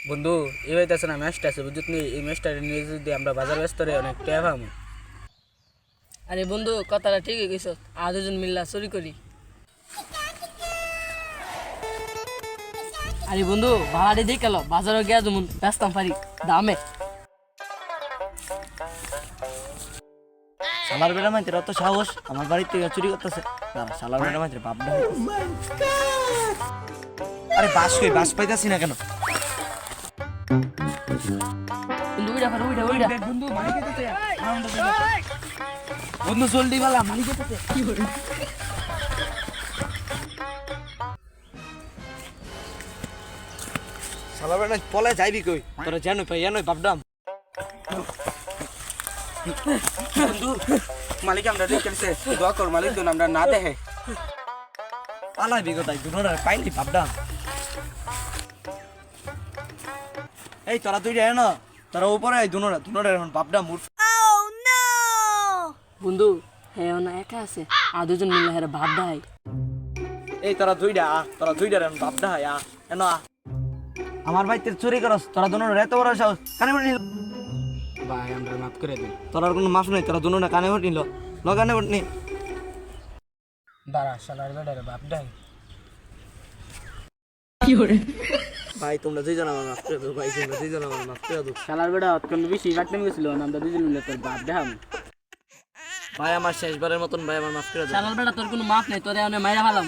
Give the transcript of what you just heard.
বন্ধু এই হইতেছে না ম্যাচটা আছে বুঝত নি এই ম্যাচটা নিয়ে যদি আমরা বাজার ব্যস্ত রে অনেক টাকা পাবো। আরে বন্ধু কথাটা ঠিকই কইছ, আর দুজন মিল্লা চুরি করি। আরে বন্ধু ভাড়াটি দিয়ে গেল বাজারে গিয়া যেমন ব্যস্তাম পারি দামে। শালার বেড়া মাইতে অত সাহস আমার বাড়ির থেকে চুরি করতেছে। শালার বেড়া মাইতে বাপ না। আরে বাস পাইতাছি না কেন? বন্ধু উইডা ফের উইডা বন্ধু মালিক এসেছে বন্ধু জলদি বালা মালিক এসেছে কি করে শালার বেড়া পলে যাইবি কই? তোরা জানো পাই জানো বাপডাম। বন্ধু মালিক আমরা দেখতেছে দোয়া কর মালিক দন আমরা না দেখে পালাইবি কোথায়? দুনোরা পাইলি বাপডাম। এই তোরা তুই যায় না, তোরা উপরে আই দুনোরা এখন বাপডাম মুর। বন্ধু হ্যাঁ না একা আছে, আর দুজন মিল্লা হেরা ভাব দেয়। এই তোরা দুইটা এখন বাপডা হয় এন আমার বাড়িতে চুরি করস। তোরা দুনোরা এত বড় সাহস কানে ভোট নিল। ভাই আমরা মাফ করে দিন তোরার কোনো মাফ নাই, তোরা দুনোরা কানে ভোট নিল কানে ভোট নি। দাঁড়া শালার বেড়ারে বাপ ডাই ভাই তোমরা দুইজন আমার মাফ করে দাও, ভাই তোমরা দুইজন আমার মাফ করে দাও। শালার বেড়া অত্যন্ত বেশি বাটন গেছিল আমরা দুজন মিলে তোর বাপ দেখাম ভাই আমার শেষবারের মতন ভাই আমার মাফ করে দাও। শালার বেটা তোর কোনো মাফ নাই, তোরে অনেক মাইরা ফেলাম।